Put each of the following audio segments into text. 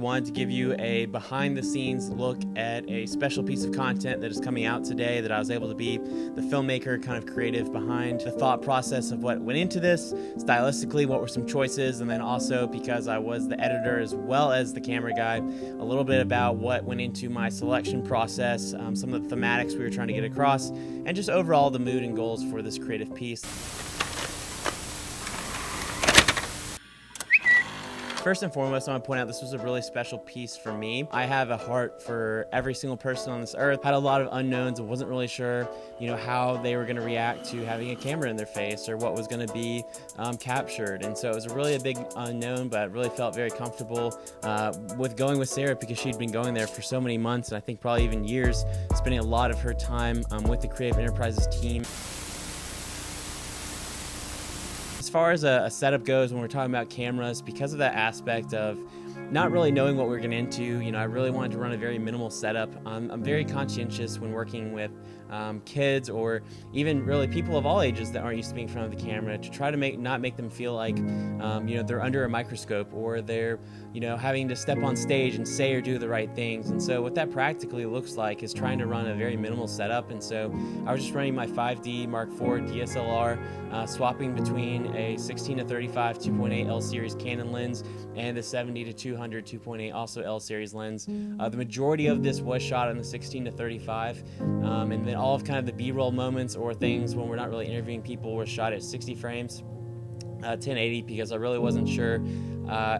wanted to give you a behind the scenes look at a special piece of content that is coming out today that I was able to be the filmmaker, kind of creative behind the thought process of what went into this, stylistically, what were some choices, and then also because I was the editor as well as the camera guy, a little bit about what went into my selection process, some of the thematics we were trying to get across, and just overall the mood and goals for this creative piece. First and foremost, I want to point out this was a really special piece for me. I have a heart for every single person on this earth. Had a lot of unknowns and wasn't really sure, how they were going to react to having a camera in their face or what was going to be captured. And so it was really a big unknown, but I really felt very comfortable with going with Sarah because she'd been going there for so many months, and I think probably even years, spending a lot of her time with the Creative Enterprises team. As far as a setup goes, when we're talking about cameras, because of that aspect of not really knowing what we're getting into, I really wanted to run a very minimal setup. I'm very conscientious when working with kids or even really people of all ages that aren't used to being in front of the camera to try to not make them feel like they're under a microscope or they're having to step on stage and say or do the right things. And so what that practically looks like is trying to run a very minimal setup. And so I was just running my 5D Mark IV DSLR, swapping between a 16-35 2.8 L series Canon lens and the 70-200 2.8 also L series lens. The majority of this was shot on the 16-35, and then all of kind of the B-roll moments or things when we're not really interviewing people were shot at 60 frames. 1080 because I really wasn't sure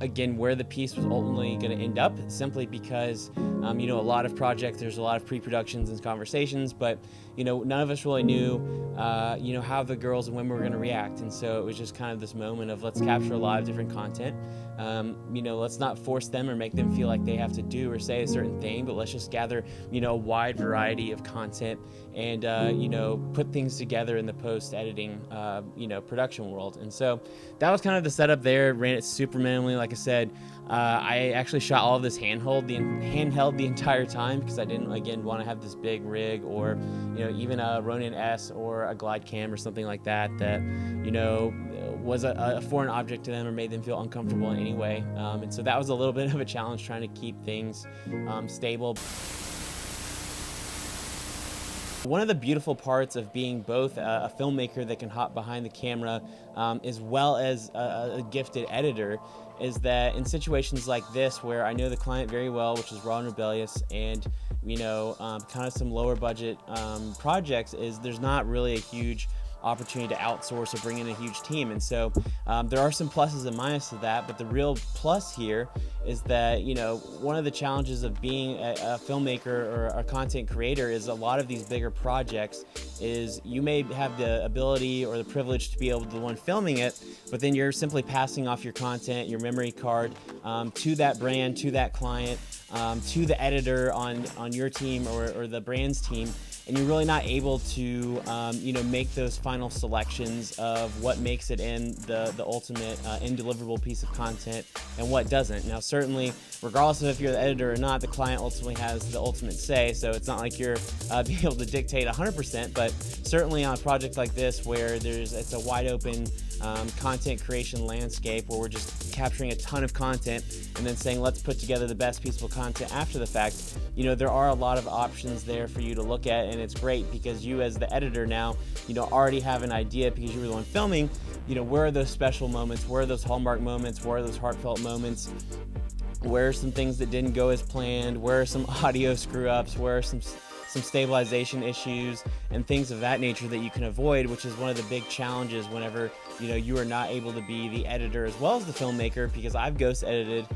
again where the piece was ultimately going to end up, simply because a lot of projects, there's a lot of pre-productions and conversations, but none of us really knew how the girls and women were going to react. And so it was just kind of this moment of let's capture a lot of different content. Let's not force them or make them feel like they have to do or say a certain thing, but let's just gather a wide variety of content and put things together in the post-editing production world. And so that was kind of the setup there. Ran it super minimally. Like I said, I actually shot all of this handheld the entire time because I didn't, again, want to have this big rig or even a Ronin S or a glide cam or something like that was a foreign object to them or made them feel uncomfortable in any way. And so that was a little bit of a challenge trying to keep things stable. One of the beautiful parts of being both a filmmaker that can hop behind the camera as well as a gifted editor is that in situations like this where I know the client very well, which is Raw Rebellious, and kind of some lower budget projects, is there's not really a huge opportunity to outsource or bring in a huge team. And so there are some pluses and minuses to that, but the real plus here is that one of the challenges of being a filmmaker or a content creator is a lot of these bigger projects is you may have the ability or the privilege to be able to be the one filming it, but then you're simply passing off your content, your memory card, to that brand, to that client, to the editor on your team or the brand's team. And you're really not able to, make those final selections of what makes it in the ultimate end deliverable piece of content and what doesn't. Now, certainly, regardless of if you're the editor or not, the client ultimately has the ultimate say. So it's not like you're being able to dictate 100%, but certainly on a project like this where it's a wide open content creation landscape where we're just capturing a ton of content and then saying let's put together the best piece of content after the fact, there are a lot of options there for you to look at, and it's great because you as the editor now already have an idea because you were the one filming, where are those special moments, where are those hallmark moments, where are those heartfelt moments, where are some things that didn't go as planned, where are some audio screw ups, where are some stabilization issues and things of that nature that you can avoid, which is one of the big challenges whenever you are not able to be the editor as well as the filmmaker, because I've ghost edited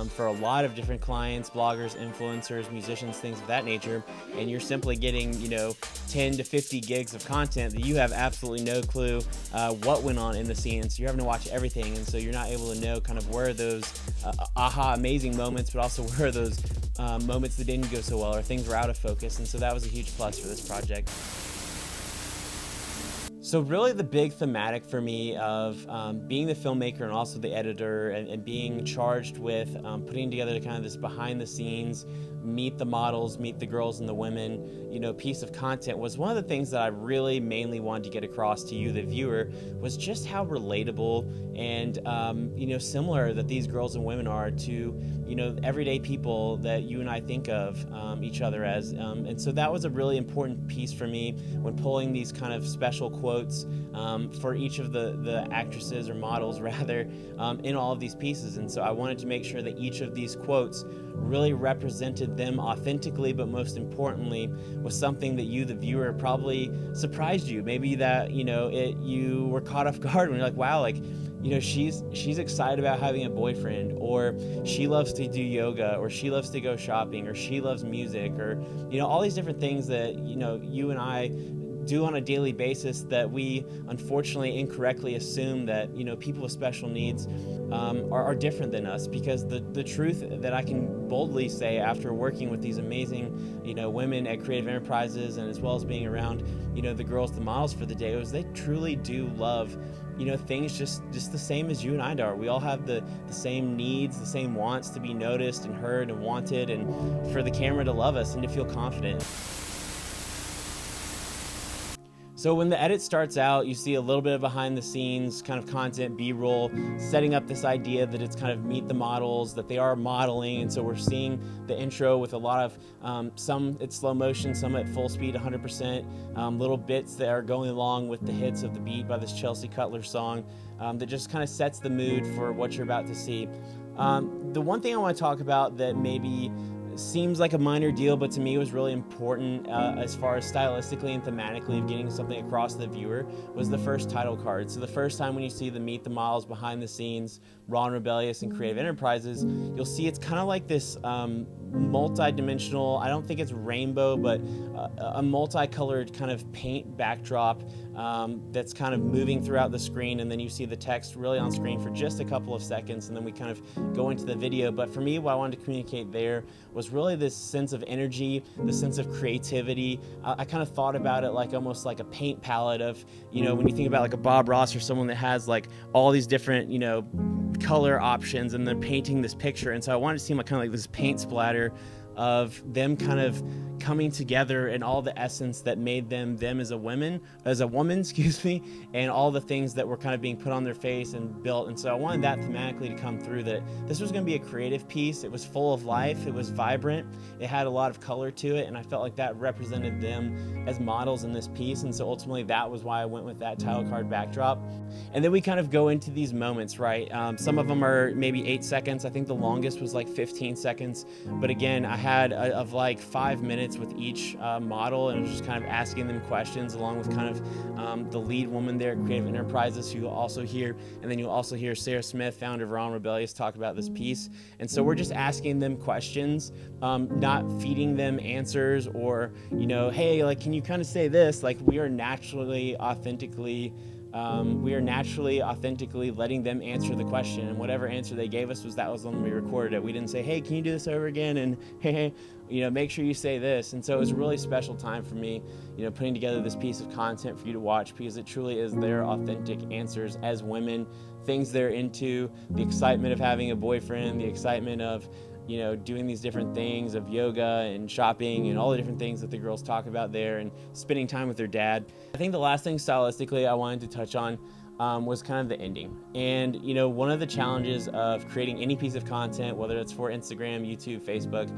for a lot of different clients, bloggers, influencers, musicians, things of that nature, and you're simply getting 10 to 50 gigs of content that you have absolutely no clue what went on in the scene. So you're having to watch everything, and so you're not able to know kind of where those aha amazing moments, but also where those moments that didn't go so well or things were out of focus. And so that was a huge plus for this project. So really the big thematic for me of being the filmmaker and also the editor, and being charged with putting together kind of this behind the scenes, meet the models, meet the girls and the women, piece of content, was one of the things that I really mainly wanted to get across to you, the viewer, was just how relatable and similar that these girls and women are to everyday people that you and I think of each other as. And so that was a really important piece for me when pulling these kind of special quotes for each of the actresses or models rather in all of these pieces. And so I wanted to make sure that each of these quotes really represented them authentically, but most importantly was something that you, the viewer, probably surprised you. Maybe that you were caught off guard when you're like, wow, like she's excited about having a boyfriend, or she loves to do yoga, or she loves to go shopping, or she loves music, or all these different things that you and I do on a daily basis that we unfortunately incorrectly assume that people with special needs are different than us. Because the truth that I can boldly say after working with these amazing women at Creative Enterprises, and as well as being around the girls, the models for the day, was they truly do love things just the same as you and I are. We all have the same needs, the same wants to be noticed and heard and wanted, and for the camera to love us and to feel confident. So when the edit starts out, you see a little bit of behind the scenes kind of content, B-roll, setting up this idea that it's kind of meet the models, that they are modeling. And so we're seeing the intro with a lot of, some at slow motion, some at full speed, 100%, little bits that are going along with the hits of the beat by this Chelsea Cutler song that just kind of sets the mood for what you're about to see. The one thing I want to talk about that maybe seems like a minor deal, but to me was really important as far as stylistically and thematically of getting something across to the viewer, was the first title card. So the first time when you see the meet the models behind the scenes, Raw Rebellious and Creative Enterprises, you'll see it's kind of like this multi-dimensional, I don't think it's rainbow, but a multicolored kind of paint backdrop that's kind of moving throughout the screen, and then you see the text really on screen for just a couple of seconds, and then we kind of go into the video. But for me, what I wanted to communicate there was really this sense of energy, the sense of creativity. I kind of thought about it like almost like a paint palette of, when you think about like a Bob Ross or someone that has like all these different, color options, and they're painting this picture. And so I wanted to seem like kind of like this paint splatter of them kind of coming together, and all the essence that made them as a woman, excuse me, and all the things that were kind of being put on their face and built. And so I wanted that thematically to come through, that this was going to be a creative piece. It was full of life, it was vibrant, it had a lot of color to it, and I felt like that represented them as models in this piece. And so ultimately that was why I went with that title card backdrop. And then we kind of go into these moments, right? Some of them are maybe 8 seconds. I think the longest was like 15 seconds. But again, I had of like 5 minutes with each model, and I was just kind of asking them questions, along with kind of the lead woman there at Creative Enterprises, who you'll also hear, and then you'll also hear Sarah Smith, founder of Raw Rebellious, talk about this piece. And so we're just asking them questions, not feeding them answers, or hey, like, can you kind of say this? Like, we are naturally authentically letting them answer the question, and whatever answer they gave us that was when we recorded it. We didn't say, hey, can you do this over again, and hey, make sure you say this. And so it was a really special time for me, putting together this piece of content for you to watch, because it truly is their authentic answers as women, things they're into, the excitement of having a boyfriend, the excitement of doing these different things, of yoga and shopping and all the different things that the girls talk about there, and spending time with their dad. I think the last thing stylistically I wanted to touch on was kind of the ending. And one of the challenges of creating any piece of content, whether it's for Instagram, YouTube, Facebook,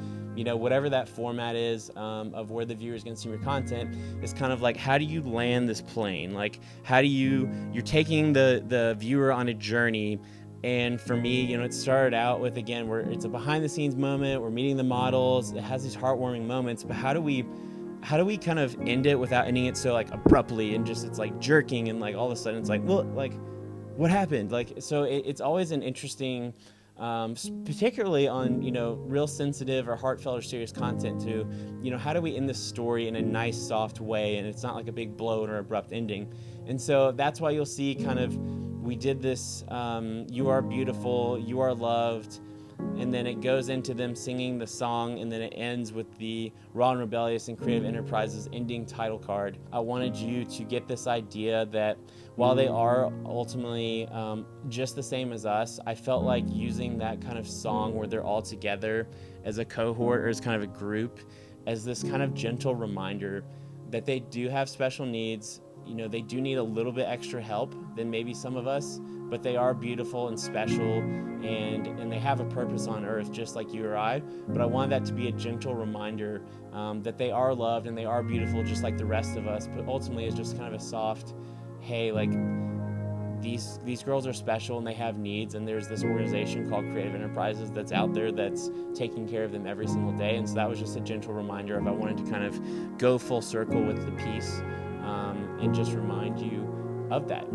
whatever that format is of where the viewer is going to see your content, is kind of like, how do you land this plane? Like, how do you're taking the viewer on a journey. And for me, it started out with, again, where it's a behind the scenes moment, we're meeting the models, it has these heartwarming moments, but how do we kind of end it without ending it so like abruptly, and just it's like jerking, and like all of a sudden it's like, well, like, what happened? Like, so it's always an interesting, particularly on real sensitive or heartfelt or serious content, to how do we end this story in a nice soft way, and it's not like a big blow or abrupt ending. And so that's why you'll see kind of, we did this, you are beautiful, you are loved, and then it goes into them singing the song, and then it ends with the Raw Rebellious and Creative Enterprises ending title card. I wanted you to get this idea that while they are ultimately just the same as us, I felt like using that kind of song where they're all together as a cohort or as kind of a group, as this kind of gentle reminder that they do have special needs. You know, they do need a little bit extra help than maybe some of us, but they are beautiful and special, and they have a purpose on earth just like you or I. But I wanted that to be a gentle reminder that they are loved and they are beautiful just like the rest of us, but ultimately it's just kind of a soft, hey, like these girls are special and they have needs, and there's this organization called Creative Enterprises that's out there that's taking care of them every single day. And so that was just a gentle reminder of I wanted to kind of go full circle with the piece and just remind you of that.